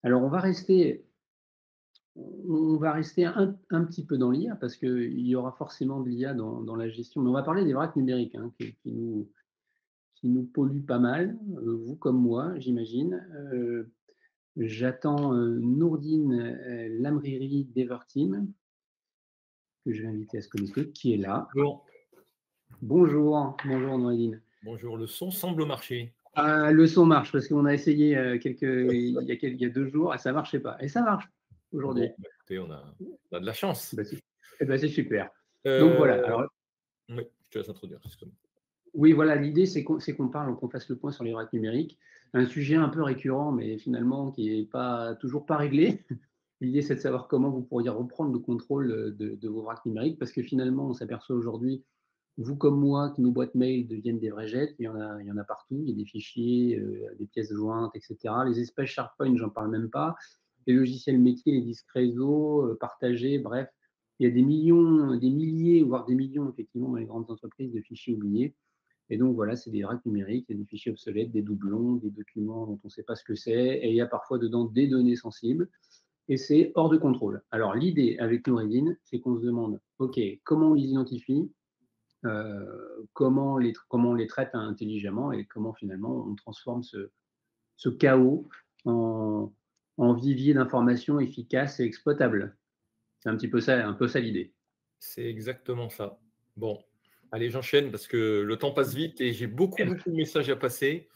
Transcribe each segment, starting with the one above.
Alors on va rester un petit peu dans l'IA parce qu'il y aura forcément de l'IA dans la gestion, mais on va parler des vracs numériques, hein, qui nous polluent pas mal, vous comme moi, j'imagine. J'attends, Nourdine, Lamriri d'Everteam, que je vais inviter à se connecter, qui est là. Bon, Bonjour, bonjour Nourdine. bonjour, le son semble marcher. Ah, le son marche parce qu'on a essayé, il y a 2 jours et ça marchait pas et ça marche Bon, aujourd'hui. bah, écoutez, on a de la chance. Bah, c'est c'est super. Donc voilà, Euh, alors oui, je te laisse introduire. Excuse-moi. oui, voilà, l'idée c'est qu'on fasse le point sur les vracs numériques. Un sujet un peu récurrent, mais finalement qui est pas toujours pas réglé. L'idée, c'est de savoir comment vous pourriez reprendre le contrôle, de vos vracs numériques parce que finalement, on s'aperçoit aujourd'hui, vous comme moi, que nos boîtes mail deviennent des vrais jets. Il y en a partout. Il y a des fichiers, des pièces jointes et cetera. Les espèces SharePoint, j'en parle même pas. Les logiciels métiers, les disques réseau, partagés, bref. Il y a des millions, des milliers, voire des millions, effectivement, dans les grandes entreprises de fichiers oubliés. Et donc voilà, c'est des vracs numériques, il y a des fichiers obsolètes, des doublons, des documents dont on ne sait pas ce que c'est, et il y a parfois dedans des données sensibles, et c'est hors de contrôle. Alors l'idée avec Noureddin, c'est qu'on se demande, OK, comment on les identifie, comment on les traite intelligemment et comment finalement on transforme ce chaos en, en vivier d'informations efficaces et exploitables. C'est un peu ça l'idée. C'est exactement ça. Bon, allez, j'enchaîne parce que le temps passe vite et j'ai beaucoup, beaucoup de messages à passer.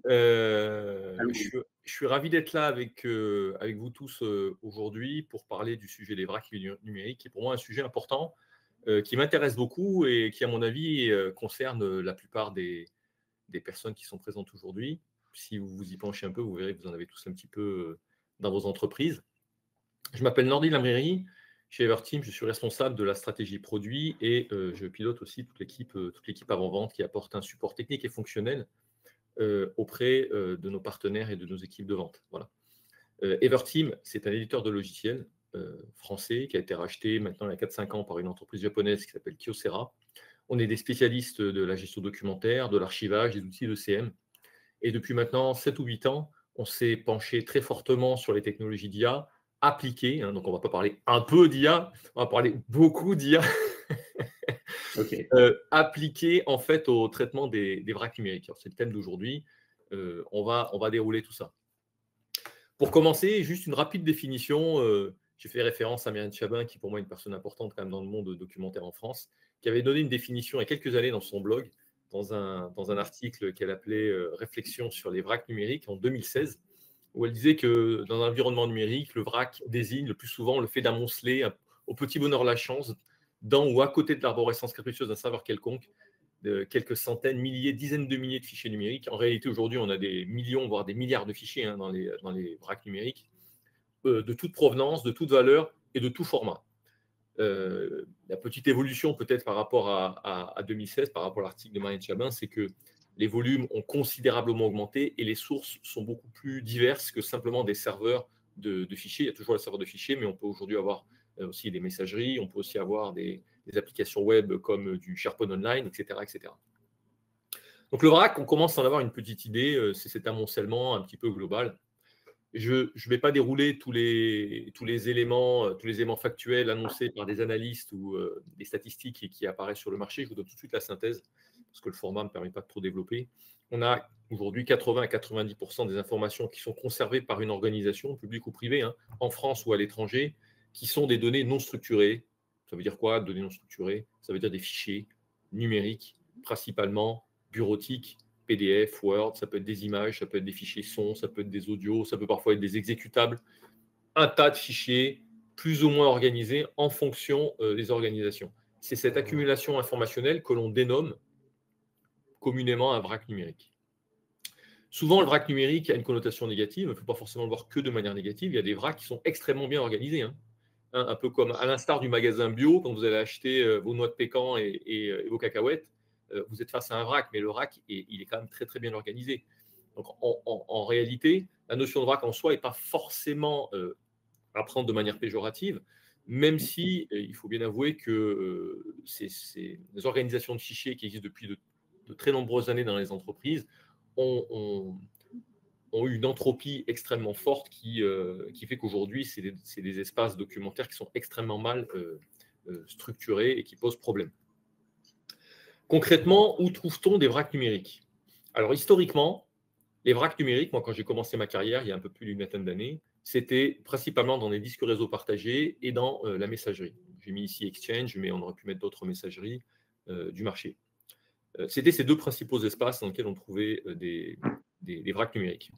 Je suis ravi d'être là avec vous tous aujourd'hui pour parler du sujet des vracs numériques, qui est pour moi un sujet important, qui m'intéresse beaucoup et qui, à mon avis, concerne la plupart des personnes qui sont présentes aujourd'hui. Si vous vous y penchez un peu, vous verrez que vous en avez tous un petit peu dans vos entreprises. Je m'appelle Nordi Lamriri. Chez Everteam, je suis responsable de la stratégie produit et je pilote aussi toute l'équipe avant-vente qui apporte un support technique et fonctionnel auprès de nos partenaires et de nos équipes de vente. Voilà. Everteam, c'est un éditeur de logiciels français qui a été racheté maintenant il y a 4-5 ans par une entreprise japonaise qui s'appelle Kyocera. On est des spécialistes de la gestion documentaire, de l'archivage, des outils de CM. Et depuis maintenant 7 ou 8 ans, on s'est penché très fortement sur les technologies d'IA appliquées. Donc, on ne va pas parler un peu d'IA, on va parler beaucoup d'IA OK. appliquées en fait au traitement des vracs numériques. Alors, c'est le thème d'aujourd'hui. On va dérouler tout ça. Pour commencer, juste une rapide définition. J'ai fait référence à Myriam Chabin, qui pour moi est une personne importante quand même dans le monde documentaire en France, qui avait donné une définition il y a quelques années dans son blog, dans un article qu'elle appelait Réflexion sur les vracs numériques en 2016, où elle disait que dans un environnement numérique, le vrac désigne le plus souvent le fait d'amonceler au petit bonheur la chance, dans ou à côté de l'arborescence capricieuse d'un savoir quelconque, de quelques centaines, milliers, dizaines de milliers de fichiers numériques. En réalité, aujourd'hui, on a des millions, voire des milliards de fichiers dans les vracs numériques, de toute provenance, de toute valeur et de tout format. La petite évolution peut-être par rapport à 2016, par rapport à l'article de Marianne Chabin, c'est que les volumes ont considérablement augmenté et les sources sont beaucoup plus diverses que simplement des serveurs de fichiers. Il y a toujours les serveurs de fichiers, mais on peut aujourd'hui avoir aussi des messageries, on peut aussi avoir des applications web comme du SharePoint Online, etc., etc. Donc le vrac, on commence à en avoir une petite idée, c'est cet amoncellement un petit peu global. Je ne vais pas dérouler tous les éléments factuels annoncés par des analystes ou des statistiques qui apparaissent sur le marché. Je vous donne tout de suite la synthèse, parce que le format ne me permet pas de trop développer. On a aujourd'hui 80 à 90% des informations qui sont conservées par une organisation, publique ou privée, en France ou à l'étranger, qui sont des données non structurées. Ça veut dire quoi, données non structurées? Ça veut dire des fichiers numériques, principalement bureautiques, PDF, Word, ça peut être des images, ça peut être des fichiers son, ça peut être des audios, ça peut parfois être des exécutables. Un tas de fichiers plus ou moins organisés en fonction des organisations. C'est cette accumulation informationnelle que l'on dénomme communément un vrac numérique. Souvent, le vrac numérique a une connotation négative. Il ne faut pas forcément le voir que de manière négative. Il y a des vracs qui sont extrêmement bien organisés. Un peu comme à l'instar du magasin bio, quand vous allez acheter vos noix de pécan et vos cacahuètes, vous êtes face à un vrac, mais le vrac, il est quand même très, très bien organisé. Donc, en réalité, la notion de vrac en soi n'est pas forcément à prendre de manière péjorative, même si il faut bien avouer que ces organisations de fichiers qui existent depuis de très nombreuses années dans les entreprises ont ont eu une entropie extrêmement forte qui fait qu'aujourd'hui, c'est des espaces documentaires qui sont extrêmement mal structurés et qui posent problème. Concrètement, où trouve-t-on des vracs numériques? Alors, historiquement, les vracs numériques, moi, quand j'ai commencé ma carrière, il y a un peu plus d'une vingtaine d'années, c'était principalement dans les disques réseaux partagés et dans la messagerie. J'ai mis ici Exchange, mais on aurait pu mettre d'autres messageries du marché. C'était ces deux principaux espaces dans lesquels on trouvait des vracs numériques.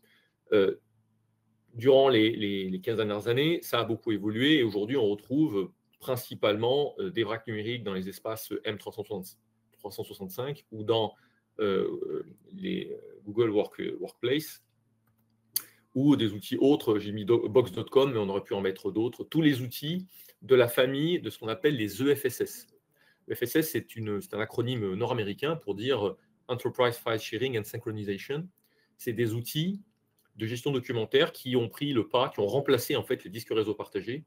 Durant les 15 dernières années, ça a beaucoup évolué et aujourd'hui, on retrouve principalement des vracs numériques dans les espaces M365 ou dans les Google Workplace ou des outils autres. J'ai mis Box.com, mais on aurait pu en mettre d'autres. Tous les outils de la famille de ce qu'on appelle les EFSS. EFSS, c'est un acronyme nord-américain pour dire Enterprise File Sharing and Synchronization. C'est des outils de gestion documentaire qui ont pris le pas, qui ont remplacé en fait les disques réseau partagés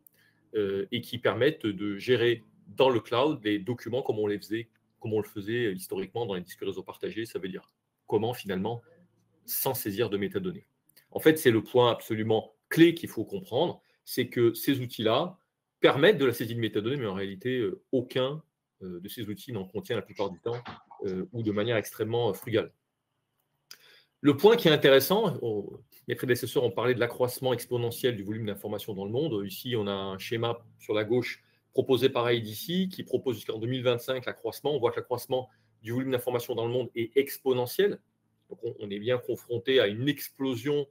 et qui permettent de gérer dans le cloud les documents comme on le faisait historiquement dans les disques réseau partagés. Ça veut dire comment finalement sans saisir de métadonnées. En fait, c'est le point absolument clé qu'il faut comprendre, c'est que ces outils-là permettent de la saisie de métadonnées, mais en réalité, aucun de ces outils n'en contient la plupart du temps ou de manière extrêmement frugale. Le point qui est intéressant, mes prédécesseurs ont parlé de l'accroissement exponentiel du volume d'informations dans le monde. Ici, on a un schéma sur la gauche proposé par IDC qui propose jusqu'en 2025 l'accroissement. On voit que l'accroissement du volume d'informations dans le monde est exponentiel. Donc, on est bien confronté à une explosion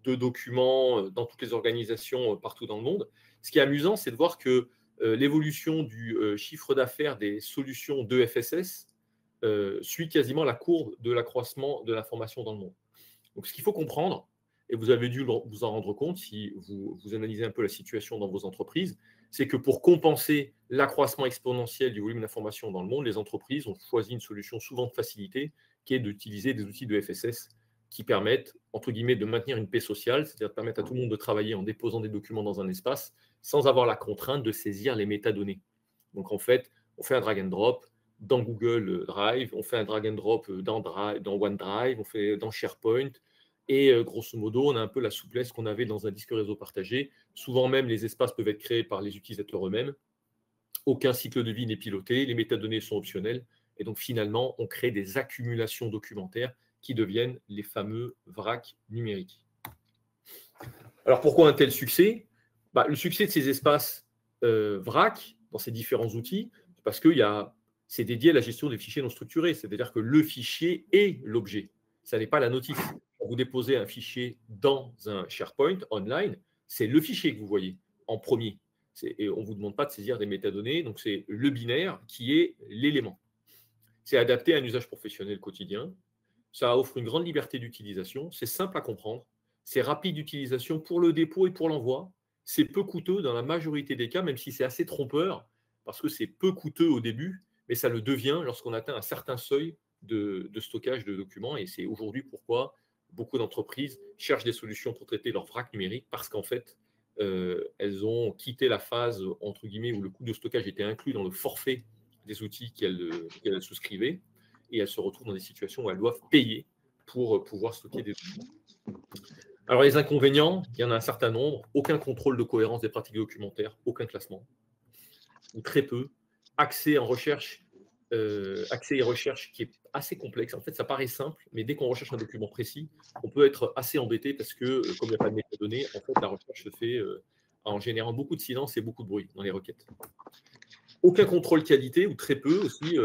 de documents dans toutes les organisations partout dans le monde. Ce qui est amusant, c'est de voir que l'évolution du chiffre d'affaires des solutions d'EFSS suit quasiment la courbe de l'accroissement de l'information dans le monde. Donc, ce qu'il faut comprendre, et vous avez dû vous en rendre compte si vous analysez un peu la situation dans vos entreprises, c'est que pour compenser l'accroissement exponentiel du volume d'information dans le monde, les entreprises ont choisi une solution souvent de facilité qui est d'utiliser des outils de FSS qui permettent, entre guillemets, de maintenir une paix sociale, c'est-à-dire de permettre à tout le monde de travailler en déposant des documents dans un espace sans avoir la contrainte de saisir les métadonnées. Donc, en fait, on fait un drag and drop dans Google Drive, on fait un drag and drop dans OneDrive, on fait dans SharePoint, et grosso modo, on a un peu la souplesse qu'on avait dans un disque réseau partagé. Souvent même, les espaces peuvent être créés par les utilisateurs eux-mêmes. Aucun cycle de vie n'est piloté, les métadonnées sont optionnelles, et donc finalement, on crée des accumulations documentaires qui deviennent les fameux vracs numériques. Alors pourquoi un tel succès? Le succès de ces espaces vrac dans ces différents outils, parce que c'est dédié à la gestion des fichiers non structurés, c'est-à-dire que le fichier est l'objet, ça n'est pas la notice. Quand vous déposez un fichier dans un SharePoint online, c'est le fichier que vous voyez en premier. Et on ne vous demande pas de saisir des métadonnées, donc c'est le binaire qui est l'élément. C'est adapté à un usage professionnel quotidien. Ça offre une grande liberté d'utilisation. C'est simple à comprendre. C'est rapide d'utilisation pour le dépôt et pour l'envoi. C'est peu coûteux dans la majorité des cas, même si c'est assez trompeur, parce que c'est peu coûteux au début, mais ça le devient lorsqu'on atteint un certain seuil de stockage de documents. Et c'est aujourd'hui pourquoi beaucoup d'entreprises cherchent des solutions pour traiter leur vrac numérique, parce qu'en fait, elles ont quitté la phase, entre guillemets, où le coût de stockage était inclus dans le forfait des outils qu'elles souscrivaient, et elles se retrouvent dans des situations où elles doivent payer pour pouvoir stocker des documents. Alors, les inconvénients, il y en a un certain nombre. Aucun contrôle de cohérence des pratiques documentaires, aucun classement, ou très peu. Accès et recherche qui est assez complexe. En fait, ça paraît simple, mais dès qu'on recherche un document précis, on peut être assez embêté parce que, comme il n'y a pas de métadonnées, en fait, la recherche se fait en générant beaucoup de silence et beaucoup de bruit dans les requêtes. Aucun contrôle qualité, ou très peu aussi.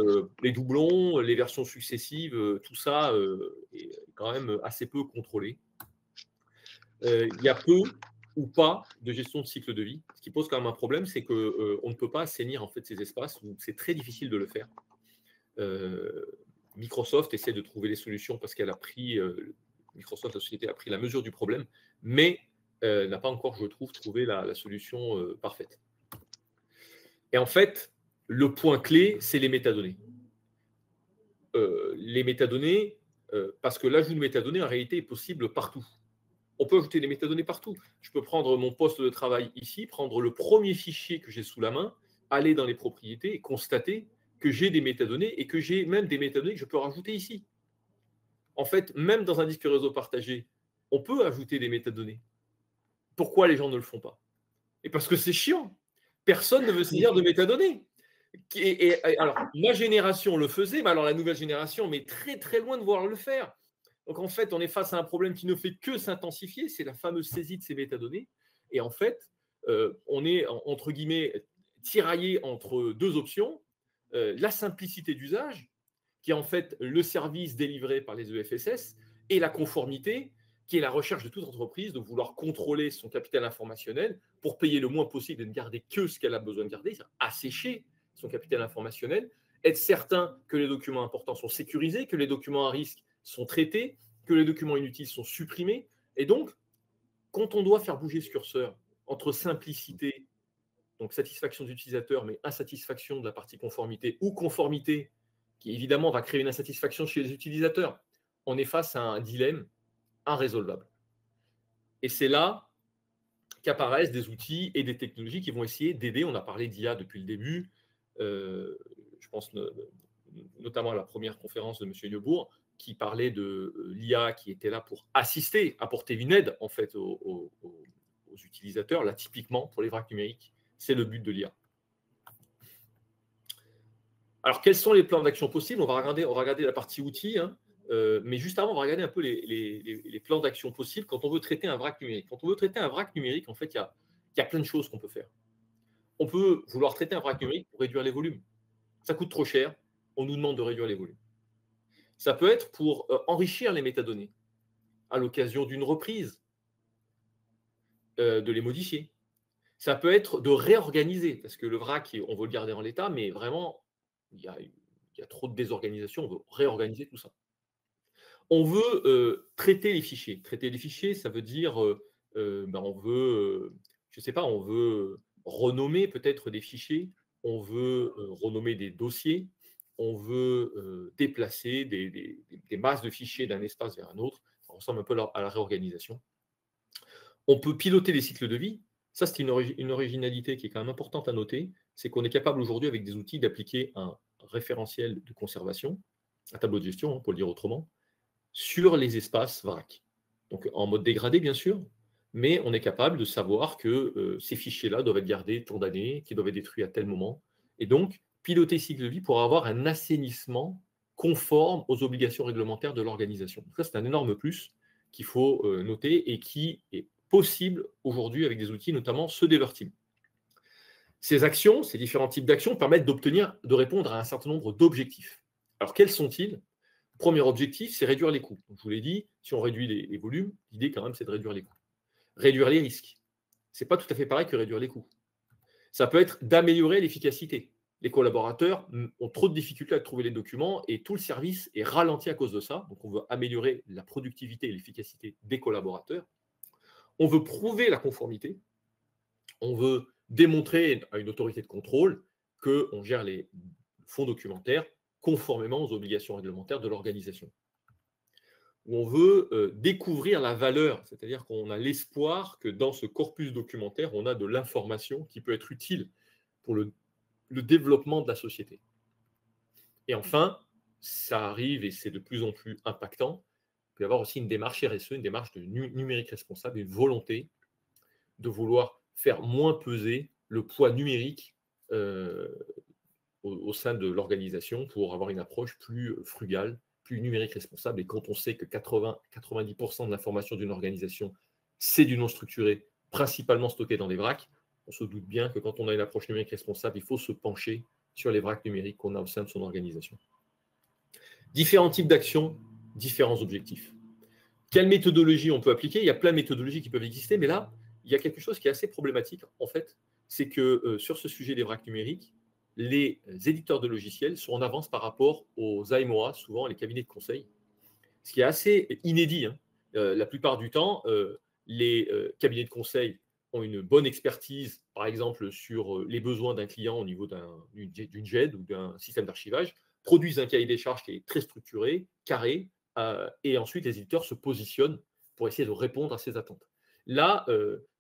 Les doublons, les versions successives, tout ça est quand même assez peu contrôlé. Il y a peu ou pas de gestion de cycle de vie. Ce qui pose quand même un problème, c'est qu'on ne peut pas assainir en fait, ces espaces où c'est très difficile de le faire. Microsoft essaie de trouver les solutions parce qu'elle a pris, Microsoft, la société, a pris la mesure du problème, mais n'a pas encore, je trouve, trouvé la solution parfaite. Et en fait, le point clé, c'est les métadonnées. Les métadonnées, parce que l'ajout de métadonnées, en réalité, est possible partout. On peut ajouter des métadonnées partout. Je peux prendre mon poste de travail ici, prendre le premier fichier que j'ai sous la main, aller dans les propriétés et constater que j'ai des métadonnées et que j'ai même des métadonnées que je peux rajouter ici. En fait, même dans un disque réseau partagé, on peut ajouter des métadonnées. Pourquoi les gens ne le font pas? Et parce que c'est chiant. Personne ne veut saisir de métadonnées. Alors, ma génération le faisait, mais alors la nouvelle génération, mais très très loin de vouloir le faire. Donc en fait, on est face à un problème qui ne fait que s'intensifier, c'est la fameuse saisie de ces métadonnées. Et en fait, on est, entre guillemets, tiraillé entre deux options. La simplicité d'usage, qui est en fait le service délivré par les EFSS, et la conformité, qui est la recherche de toute entreprise de vouloir contrôler son capital informationnel pour payer le moins possible et ne garder que ce qu'elle a besoin de garder, c'est-à-dire assécher son capital informationnel, être certain que les documents importants sont sécurisés, que les documents à risque sont traités, que les documents inutiles sont supprimés. Et donc, quand on doit faire bouger ce curseur entre simplicité, donc satisfaction d'utilisateur, mais insatisfaction de la partie conformité, ou conformité, qui évidemment va créer une insatisfaction chez les utilisateurs, on est face à un dilemme irrésolvable. Et c'est là qu'apparaissent des outils et des technologies qui vont essayer d'aider. On a parlé d'IA depuis le début. Je pense notamment à la première conférence de M. Neubourg, qui parlait de l'IA qui était là pour assister, apporter une aide en fait aux utilisateurs. Là, typiquement, pour les vracs numériques, c'est le but de l'IA. Alors, quels sont les plans d'action possibles? On va regarder la partie outils, hein. Mais juste avant, on va regarder un peu les plans d'action possibles quand on veut traiter un vrac numérique. Quand on veut traiter un vrac numérique, en fait, il y a plein de choses qu'on peut faire. On peut vouloir traiter un vrac numérique pour réduire les volumes. Ça coûte trop cher, on nous demande de réduire les volumes. Ça peut être pour enrichir les métadonnées à l'occasion d'une reprise, de les modifier. Ça peut être de réorganiser, parce que le vrac, on veut le garder en l'état, mais vraiment, il y a trop de désorganisation, on veut réorganiser tout ça. On veut traiter les fichiers. Traiter les fichiers, ça veut dire, on veut, je ne sais pas, on veut renommer peut-être des fichiers, on veut renommer des dossiers, on veut déplacer des masses de fichiers d'un espace vers un autre. Ça ressemble un peu à la réorganisation. On peut piloter les cycles de vie. Ça, c'est une originalité qui est quand même importante à noter. C'est qu'on est capable aujourd'hui, avec des outils, d'appliquer un référentiel de conservation, un tableau de gestion, hein, pour le dire autrement, sur les espaces vrac. Donc en mode dégradé, bien sûr, mais on est capable de savoir que ces fichiers-là doivent être gardés tant d'années, qu'ils doivent être détruits à tel moment. Et donc, piloter cycle de vie pour avoir un assainissement conforme aux obligations réglementaires de l'organisation. Ça, c'est un énorme plus qu'il faut noter et qui est possible aujourd'hui avec des outils, notamment ceux d'Everteam. Ces actions, ces différents types d'actions permettent de répondre à un certain nombre d'objectifs. Alors, quels sont-ils? Premier objectif, c'est réduire les coûts. Donc, je vous l'ai dit, si on réduit les volumes, l'idée quand même, c'est de réduire les coûts. Réduire les risques. Ce n'est pas tout à fait pareil que réduire les coûts. Ça peut être d'améliorer l'efficacité. Les collaborateurs ont trop de difficultés à trouver les documents et tout le service est ralenti à cause de ça. Donc, on veut améliorer la productivité et l'efficacité des collaborateurs. On veut prouver la conformité. On veut démontrer à une autorité de contrôle qu'on gère les fonds documentaires conformément aux obligations réglementaires de l'organisation. On veut découvrir la valeur, c'est-à-dire qu'on a l'espoir que dans ce corpus documentaire, on a de l'information qui peut être utile pour le développement de la société. Et enfin, ça arrive et c'est de plus en plus impactant, il peut y avoir aussi une démarche RSE, une démarche de numérique responsable, une volonté de vouloir faire moins peser le poids numérique au sein de l'organisation pour avoir une approche plus frugale, plus numérique responsable. Et quand on sait que 80-90% de l'information d'une organisation, c'est du non structuré, principalement stocké dans des vracs, on se doute bien que quand on a une approche numérique responsable, il faut se pencher sur les vracs numériques qu'on a au sein de son organisation. Différents types d'actions, différents objectifs. Quelle méthodologie on peut appliquer? Il y a plein de méthodologies qui peuvent exister, mais là, il y a quelque chose qui est assez problématique, en fait, c'est que sur ce sujet des vracs numériques, les éditeurs de logiciels sont en avance par rapport aux AMOA, souvent les cabinets de conseil, ce qui est assez inédit, hein. La plupart du temps, les cabinets de conseil ont une bonne expertise, par exemple, sur les besoins d'un client au niveau d'une GED ou d'un système d'archivage, produisent un cahier des charges qui est très structuré, carré, et ensuite les éditeurs se positionnent pour essayer de répondre à ces attentes. Là,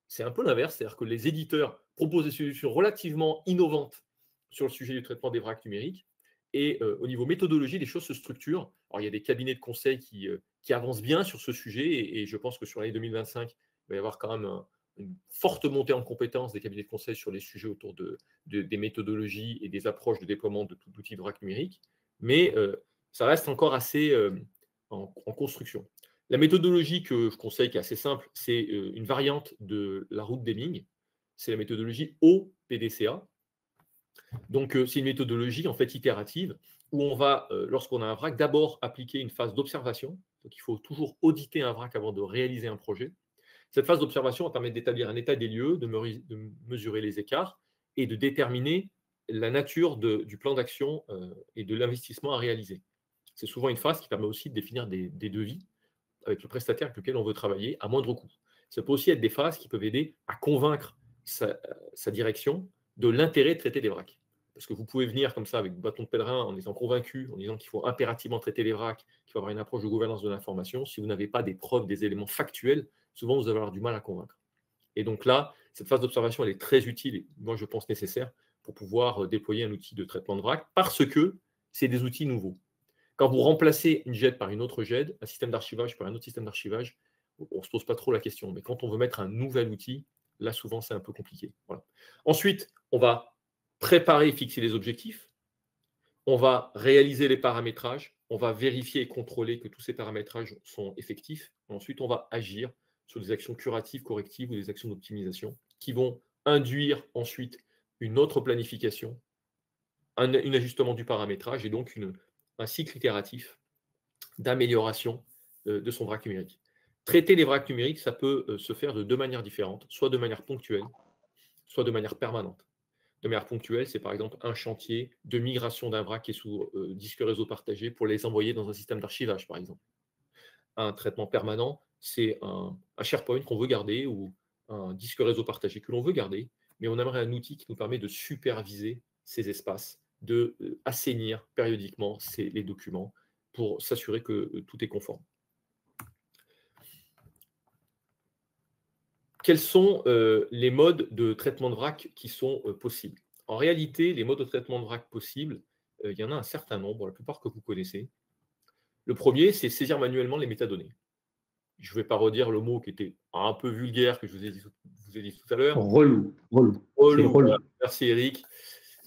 c'est un peu l'inverse, c'est-à-dire que les éditeurs proposent des solutions relativement innovantes sur le sujet du traitement des vracs numériques. Et au niveau méthodologie, les choses se structurent. Alors, il y a des cabinets de conseil qui qui avancent bien sur ce sujet et je pense que sur l'année 2025, il va y avoir quand même une forte montée en compétences des cabinets de conseil sur les sujets autour des méthodologies et des approches de déploiement de tout outil de vrac numérique, mais ça reste encore assez en construction. La méthodologie que je conseille, qui est assez simple, c'est une variante de la route d'Hamming, c'est la méthodologie OPDCA. Donc, c'est une méthodologie en fait itérative où on va, lorsqu'on a un vrac, d'abord appliquer une phase d'observation. Donc, il faut toujours auditer un vrac avant de réaliser un projet. Cette phase d'observation va permettre d'établir un état des lieux, de mesurer les écarts et de déterminer la nature du plan d'action et de l'investissement à réaliser. C'est souvent une phase qui permet aussi de définir des devis avec le prestataire avec lequel on veut travailler à moindre coût. Ça peut aussi être des phases qui peuvent aider à convaincre sa direction de l'intérêt de traiter les vracs. Parce que vous pouvez venir comme ça avec bâton de pèlerin en étant convaincu, en disant qu'il faut impérativement traiter les vracs, qu'il faut avoir une approche de gouvernance de l'information. Si vous n'avez pas des preuves, des éléments factuels, souvent vous allez avoir du mal à convaincre. Et donc là, cette phase d'observation, elle est très utile et moi je pense nécessaire pour pouvoir déployer un outil de traitement de vrac parce que c'est des outils nouveaux. Quand vous remplacez une GED par une autre GED, un système d'archivage par un autre système d'archivage, on ne se pose pas trop la question. Mais quand on veut mettre un nouvel outil, là, souvent, c'est un peu compliqué. Voilà. Ensuite, on va préparer et fixer les objectifs. On va réaliser les paramétrages. On va vérifier et contrôler que tous ces paramétrages sont effectifs. Ensuite, on va agir sur des actions curatives, correctives ou des actions d'optimisation qui vont induire ensuite une autre planification, un ajustement du paramétrage et donc un cycle itératif d'amélioration de son vrac numérique. Traiter les vracs numériques, ça peut se faire de deux manières différentes, soit de manière ponctuelle, soit de manière permanente. De manière ponctuelle, c'est par exemple un chantier de migration d'un vrac qui est sous disque réseau partagé pour les envoyer dans un système d'archivage, par exemple. Un traitement permanent, c'est un SharePoint qu'on veut garder ou un disque réseau partagé que l'on veut garder, mais on aimerait un outil qui nous permet de superviser ces espaces, de assainir périodiquement les documents pour s'assurer que tout est conforme. Quels sont les modes de traitement de vrac qui sont possibles? En réalité, les modes de traitement de vrac possibles, il y en a un certain nombre, la plupart que vous connaissez. Le premier, c'est saisir manuellement les métadonnées. Je ne vais pas redire le mot qui était un peu vulgaire que je vous ai dit tout à l'heure. Relou. C'est relou. Voilà. Merci Eric.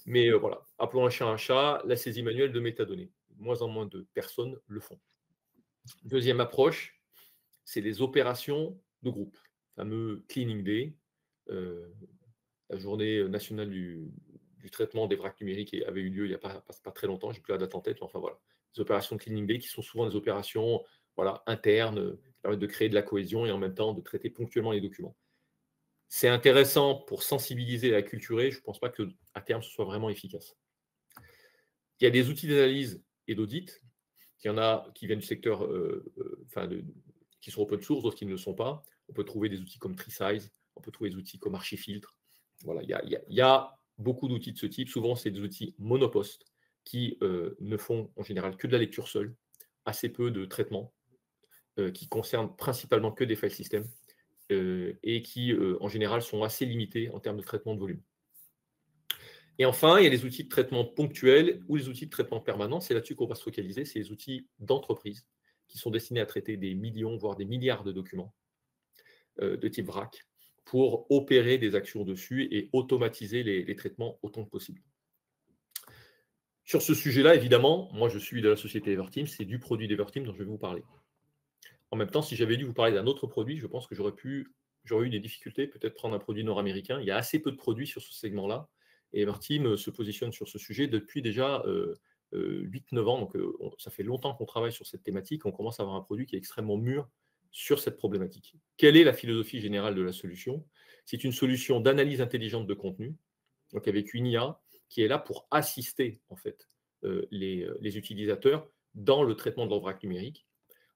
Mais voilà, appelons un chat, la saisie manuelle de métadonnées. De moins en moins de personnes le font. Deuxième approche, c'est les opérations de groupe. Le fameux Cleaning Day, la journée nationale du traitement des vracs numériques avait eu lieu il n'y a pas très longtemps, je n'ai plus la date en tête, mais enfin voilà. Les opérations de Cleaning Day qui sont souvent des opérations internes, qui permettent de créer de la cohésion et en même temps de traiter ponctuellement les documents. C'est intéressant pour sensibiliser et acculturer, je ne pense pas qu'à terme ce soit vraiment efficace. Il y a des outils d'analyse et d'audit, il y en a qui viennent du secteur, qui sont open source, d'autres qui ne le sont pas. On peut trouver des outils comme TreeSize, on peut trouver des outils comme Archifiltre. Voilà, il y a beaucoup d'outils de ce type. Souvent, c'est des outils monopostes qui ne font en général que de la lecture seule, assez peu de traitement, qui concernent principalement que des file systems et qui, en général, sont assez limités en termes de traitement de volume. Et enfin, il y a les outils de traitement ponctuels ou les outils de traitement permanent. C'est là-dessus qu'on va se focaliser. C'est les outils d'entreprise qui sont destinés à traiter des millions, voire des milliards de documents de type VRAC pour opérer des actions dessus et automatiser les traitements autant que possible. Sur ce sujet-là, évidemment, moi je suis de la société Everteam, c'est du produit d'Everteam dont je vais vous parler. En même temps, si j'avais dû vous parler d'un autre produit, je pense que j'aurais eu des difficultés, peut-être prendre un produit nord-américain. Il y a assez peu de produits sur ce segment-là. Et Everteam se positionne sur ce sujet depuis déjà 8-9 ans. Donc, ça fait longtemps qu'on travaille sur cette thématique. On commence à avoir un produit qui est extrêmement mûr sur cette problématique. Quelle est la philosophie générale de la solution? C'est une solution d'analyse intelligente de contenu, donc avec une IA qui est là pour assister en fait, les utilisateurs dans le traitement de leur vrac numérique,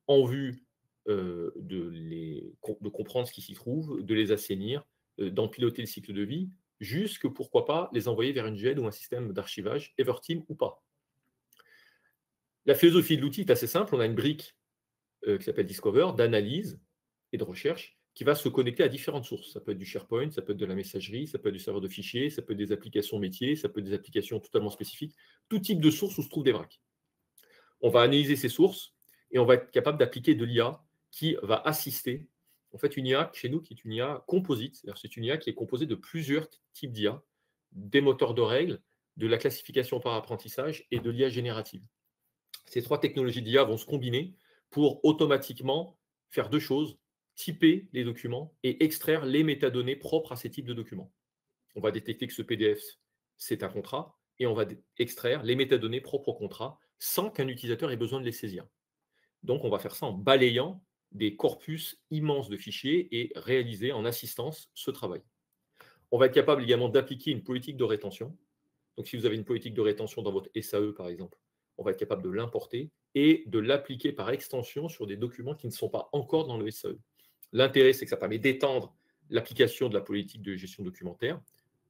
en vue de comprendre ce qui s'y trouve, de les assainir, d'en piloter le cycle de vie, jusque, pourquoi pas, les envoyer vers une GED ou un système d'archivage, Everteam ou pas. La philosophie de l'outil est assez simple. On a une brique qui s'appelle Discover, d'analyse et de recherche, qui va se connecter à différentes sources. Ça peut être du SharePoint, ça peut être de la messagerie, ça peut être du serveur de fichiers, ça peut être des applications métiers, ça peut être des applications totalement spécifiques, tout type de sources où se trouvent des vracs. On va analyser ces sources et on va être capable d'appliquer de l'IA qui va assister. En fait, une IA chez nous qui est une IA composite, c'est-à-dire c'est une IA qui est composée de plusieurs types d'IA, des moteurs de règles, de la classification par apprentissage et de l'IA générative. Ces trois technologies d'IA vont se combiner pour automatiquement faire deux choses: typer les documents et extraire les métadonnées propres à ces types de documents. On va détecter que ce PDF, c'est un contrat, et on va extraire les métadonnées propres au contrat sans qu'un utilisateur ait besoin de les saisir. Donc, on va faire ça en balayant des corpus immenses de fichiers et réaliser en assistance ce travail. On va être capable également d'appliquer une politique de rétention. Donc, si vous avez une politique de rétention dans votre SAE, par exemple, on va être capable de l'importer et de l'appliquer par extension sur des documents qui ne sont pas encore dans le SAE. L'intérêt, c'est que ça permet d'étendre l'application de la politique de gestion documentaire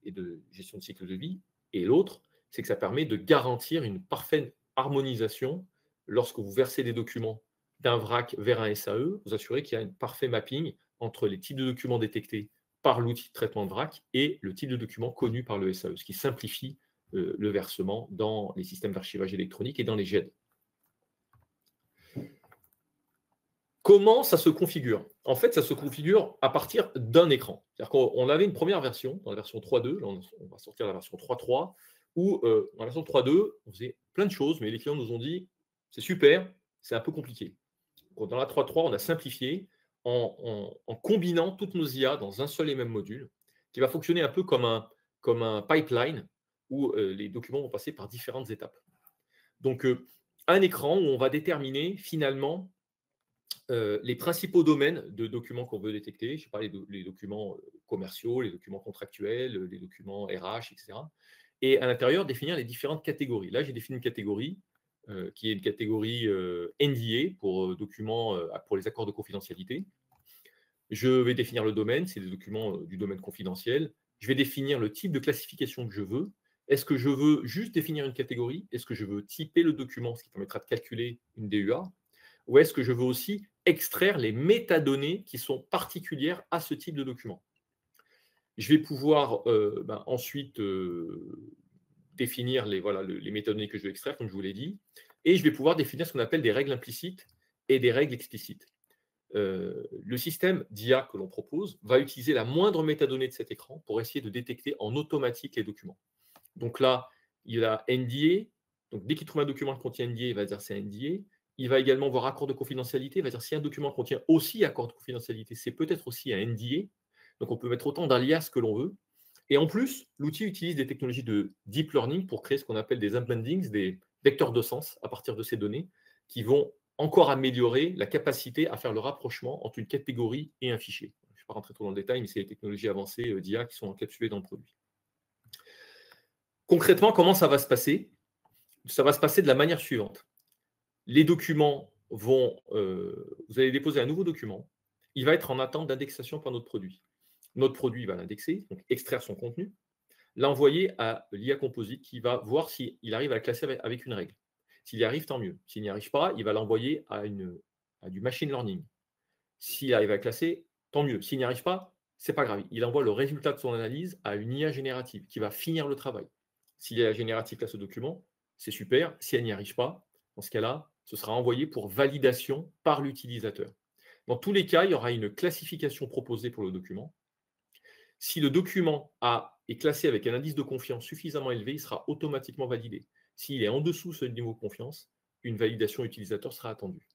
et de gestion de cycle de vie. Et l'autre, c'est que ça permet de garantir une parfaite harmonisation lorsque vous versez des documents d'un VRAC vers un SAE, vous assurez qu'il y a un parfait mapping entre les types de documents détectés par l'outil de traitement de VRAC et le type de document connu par le SAE, ce qui simplifie le versement dans les systèmes d'archivage électronique et dans les GED. Comment ça se configure? En fait, ça se configure à partir d'un écran. C'est-à-dire qu'on avait une première version, dans la version 3.2, là on va sortir la version 3.3, où dans la version 3.2, on faisait plein de choses, mais les clients nous ont dit, c'est super, c'est un peu compliqué. Donc, dans la 3.3, on a simplifié en combinant toutes nos IA dans un seul et même module, qui va fonctionner un peu comme un pipeline, où les documents vont passer par différentes étapes. Donc, un écran où on va déterminer finalement les principaux domaines de documents qu'on veut détecter. Je sais pas, les documents commerciaux, les documents contractuels, les documents RH, etc. Et à l'intérieur, définir les différentes catégories. Là, j'ai défini une catégorie qui est une catégorie NDA pour documents pour les accords de confidentialité. Je vais définir le domaine, c'est des documents du domaine confidentiel. Je vais définir le type de classification que je veux. Est-ce que je veux juste définir une catégorie? Est-ce que je veux typer le document, ce qui permettra de calculer une DUA? Ou est-ce que je veux aussi extraire les métadonnées qui sont particulières à ce type de document? Je vais pouvoir ensuite définir les métadonnées que je veux extraire, comme je vous l'ai dit, et je vais pouvoir définir ce qu'on appelle des règles implicites et des règles explicites. Le système d'IA que l'on propose va utiliser la moindre métadonnée de cet écran pour essayer de détecter en automatique les documents. Donc là, il a NDA. Donc dès qu'il trouve un document qui contient NDA, il va dire c'est NDA. Il va également voir accord de confidentialité. Il va dire si un document contient aussi accord de confidentialité, c'est peut-être aussi un NDA. Donc on peut mettre autant d'alias que l'on veut. Et en plus, l'outil utilise des technologies de deep learning pour créer ce qu'on appelle des embeddings, des vecteurs de sens à partir de ces données, qui vont encore améliorer la capacité à faire le rapprochement entre une catégorie et un fichier. Je ne vais pas rentrer trop dans le détail, mais c'est les technologies avancées d'IA qui sont encapsulées dans le produit. Concrètement, comment ça va se passer? Ça va se passer de la manière suivante. Les documents vont... vous allez déposer un nouveau document. Il va être en attente d'indexation par notre produit. Notre produit va l'indexer, donc extraire son contenu, l'envoyer à l'IA Composite qui va voir s'il arrive à le classer avec une règle. S'il y arrive, tant mieux. S'il n'y arrive pas, il va l'envoyer à du machine learning. S'il arrive à le classer, tant mieux. S'il n'y arrive pas, ce n'est pas grave. Il envoie le résultat de son analyse à une IA générative qui va finir le travail. Si l'IA générative classe le document, c'est super. Si elle n'y arrive pas, dans ce cas-là, ce sera envoyé pour validation par l'utilisateur. Dans tous les cas, il y aura une classification proposée pour le document. Si le document est classé avec un indice de confiance suffisamment élevé, il sera automatiquement validé. S'il est en dessous de ce niveau de confiance, une validation utilisateur sera attendue.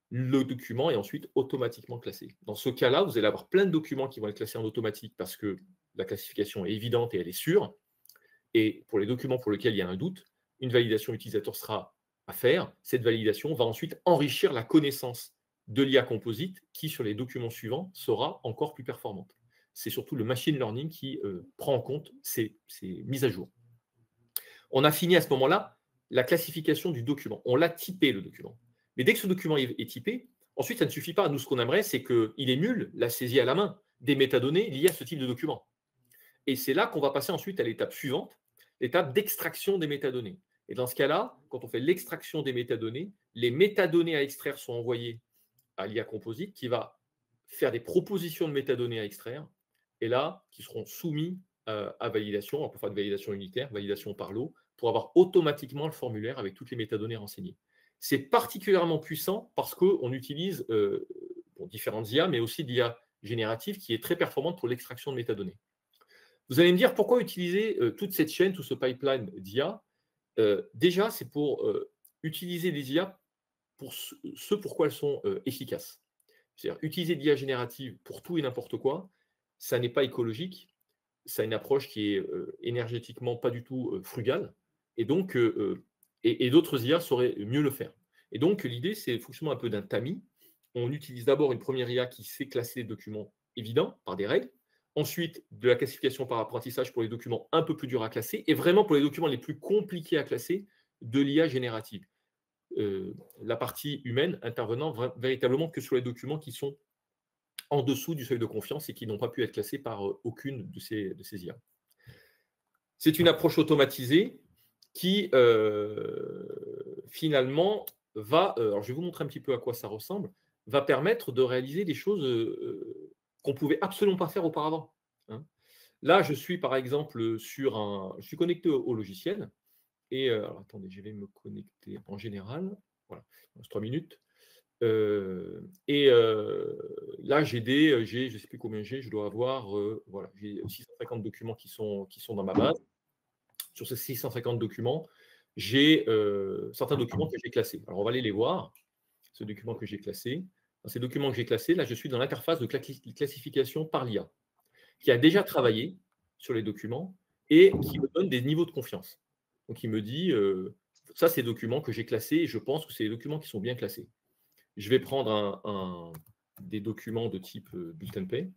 Le document est ensuite automatiquement classé. Dans ce cas-là, vous allez avoir plein de documents qui vont être classés en automatique parce que la classification est évidente et elle est sûre. Et pour les documents pour lesquels il y a un doute, une validation utilisateur sera à faire. Cette validation va ensuite enrichir la connaissance de l'IA Composite qui, sur les documents suivants, sera encore plus performante. C'est surtout le machine learning qui prend en compte ces mises à jour. On a fini à ce moment-là la classification du document. On l'a typé, le document. Mais dès que ce document est typé, ensuite, ça ne suffit pas. Nous, ce qu'on aimerait, c'est qu'il émule la saisie à la main des métadonnées liées à ce type de document. Et c'est là qu'on va passer ensuite à l'étape suivante, l'étape d'extraction des métadonnées. Et dans ce cas-là, quand on fait l'extraction des métadonnées, les métadonnées à extraire sont envoyées à l'IA Composite qui va faire des propositions de métadonnées à extraire et là, qui seront soumis à validation. On peut faire de validation unitaire, validation par lot, pour avoir automatiquement le formulaire avec toutes les métadonnées renseignées. C'est particulièrement puissant parce qu'on utilise différentes IA, mais aussi l'IA générative qui est très performante pour l'extraction de métadonnées. Vous allez me dire pourquoi utiliser toute cette chaîne, tout ce pipeline d'IA. Déjà, c'est pour utiliser des IA pour ce pourquoi elles sont efficaces. C'est-à-dire utiliser l'IA générative pour tout et n'importe quoi, ça n'est pas écologique, ça a une approche qui est énergétiquement pas du tout frugale, et donc d'autres IA sauraient mieux le faire. Et donc l'idée, c'est le fonctionnement un peu d'un tamis. On utilise d'abord une première IA qui sait classer les documents évidents par des règles, ensuite de la classification par apprentissage pour les documents un peu plus durs à classer, et vraiment pour les documents les plus compliqués à classer, de l'IA générative. La partie humaine intervenant véritablement que sur les documents qui sont en dessous du seuil de confiance et qui n'ont pas pu être classés par aucune de ces IA. C'est une approche automatisée qui, finalement, va, alors je vais vous montrer un petit peu à quoi ça ressemble, va permettre de réaliser des choses qu'on ne pouvait absolument pas faire auparavant. Hein. Là, je suis par exemple je suis connecté au logiciel, et alors, attendez, je vais me connecter en général. Voilà, 3 minutes. Là, je ne sais plus combien je dois avoir, voilà, j'ai 650 documents qui sont dans ma base. Sur ces 650 documents, j'ai certains documents que j'ai classés. Alors, on va aller les voir, ce document que j'ai classé. Dans ces documents que j'ai classés, là, je suis dans l'interface de classification par l'IA, qui a déjà travaillé sur les documents et qui me donne des niveaux de confiance. Donc, il me dit, ça, c'est des documents que j'ai classés et je pense que c'est des documents qui sont bien classés. Je vais prendre des documents de type bulletin de paie,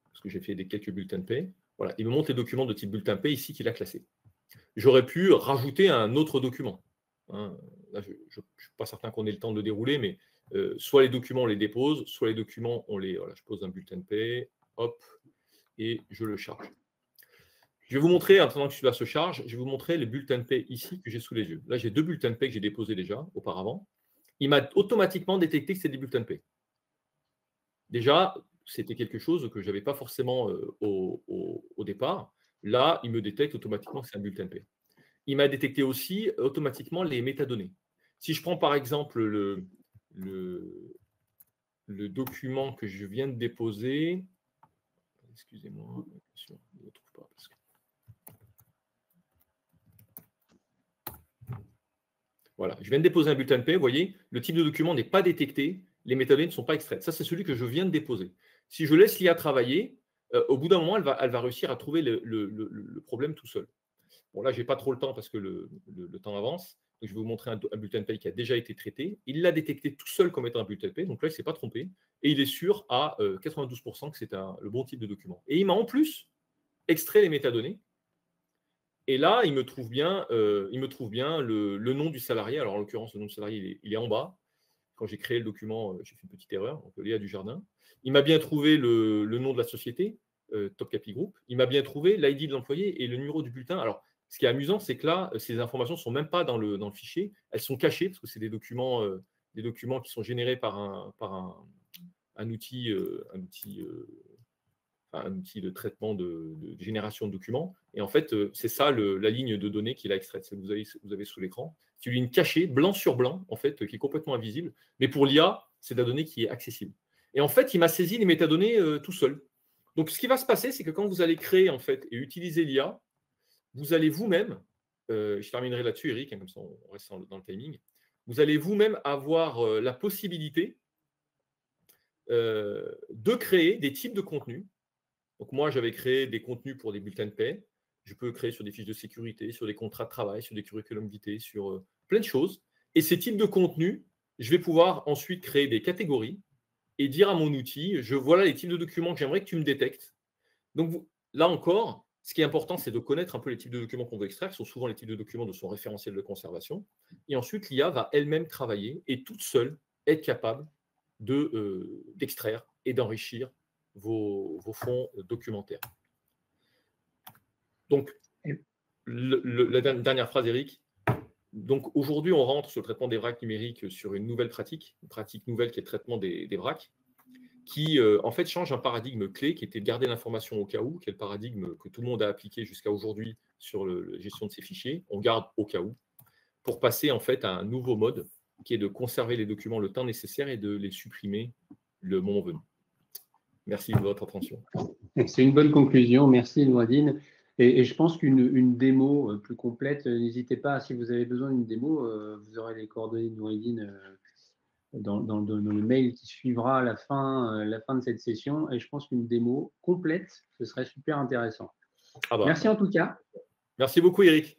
parce que j'ai fait quelques bulletins de paie. Voilà, il me montre les documents de type bulletin de paie ici qu'il a classés. J'aurais pu rajouter un autre document. Hein. Là, je ne suis pas certain qu'on ait le temps de le dérouler, mais soit les documents, on les dépose, soit les documents, on les... Voilà, je pose un bulletin de paie, hop, et je le charge. Je vais vous montrer, en attendant que celui-là se charge, je vais vous montrer les bulletins de paie ici que j'ai sous les yeux. Là, j'ai 2 bulletins de paie que j'ai déposés déjà auparavant. Il m'a automatiquement détecté que c'est des bulletins de paie. Déjà, c'était quelque chose que je n'avais pas forcément au départ. Là, il me détecte automatiquement que c'est un bulletin de paie. Il m'a détecté aussi automatiquement les métadonnées. Si je prends par exemple le document que je viens de déposer, excusez-moi, je ne le trouve pas. Parce que... Voilà, je viens de déposer un bulletin de paie, vous voyez, le type de document n'est pas détecté, les métadonnées ne sont pas extraites. Ça, c'est celui que je viens de déposer. Si je laisse l'IA travailler, au bout d'un moment, elle va réussir à trouver le problème tout seul. Bon, là, je n'ai pas trop le temps parce que le temps avance. Donc, je vais vous montrer un bulletin de paie qui a déjà été traité. Il l'a détecté tout seul comme étant un bulletin de paie, donc là, il ne s'est pas trompé. Et il est sûr à 92% que c'est le bon type de document. Et il m'a en plus extrait les métadonnées. Et là, il me trouve bien le nom du salarié. Alors, en l'occurrence, le nom du salarié, il est en bas. Quand j'ai créé le document, j'ai fait une petite erreur. Donc, Léa Dujardin. Il m'a bien trouvé le nom de la société, Top Capi Group. Il m'a bien trouvé l'ID de l'employé et le numéro du bulletin. Alors, ce qui est amusant, c'est que là, ces informations ne sont même pas dans le fichier. Elles sont cachées parce que c'est des documents qui sont générés par un outil de traitement de génération de documents. Et en fait, c'est ça la ligne de données qu'il a extraite. Vous avez sous l'écran. C'est une ligne cachée, blanc sur blanc, en fait, qui est complètement invisible. Mais pour l'IA, c'est de la donnée qui est accessible. Et en fait, il m'a saisi les métadonnées tout seul. Donc, ce qui va se passer, c'est que quand vous allez créer en fait, et utiliser l'IA, vous allez vous-même, je terminerai là-dessus, Eric, hein, comme ça on reste dans le timing, vous allez vous-même avoir la possibilité de créer des types de contenus. Donc moi, j'avais créé des contenus pour des bulletins de paie. Je peux créer sur des fiches de sécurité, sur des contrats de travail, sur des curriculum vitae, sur plein de choses. Et ces types de contenus, je vais pouvoir ensuite créer des catégories et dire à mon outil, voilà les types de documents que j'aimerais que tu me détectes. Donc là encore, ce qui est important, c'est de connaître un peu les types de documents qu'on veut extraire, qui sont souvent les types de documents de son référentiel de conservation. Et ensuite, l'IA va elle-même travailler et toute seule être capable d'extraire et d'enrichir vos fonds documentaires. Donc, la dernière phrase, Eric. Donc, aujourd'hui, on rentre sur le traitement des vracs numériques sur une nouvelle pratique, une pratique nouvelle qui est le traitement des vracs, qui, en fait, change un paradigme clé qui était de garder l'information au cas où, qui est le paradigme que tout le monde a appliqué jusqu'à aujourd'hui sur la gestion de ces fichiers. On garde au cas où. pour passer en fait à un nouveau mode qui est de conserver les documents le temps nécessaire et de les supprimer le moment venu. Merci de votre attention. C'est une bonne conclusion. Merci, Nourdine. Et je pense qu'une démo plus complète, n'hésitez pas, si vous avez besoin d'une démo, vous aurez les coordonnées de Nourdine dans le mail qui suivra la fin de cette session. Et je pense qu'une démo complète, ce serait super intéressant. Ah bah, merci en tout cas. merci beaucoup, Eric.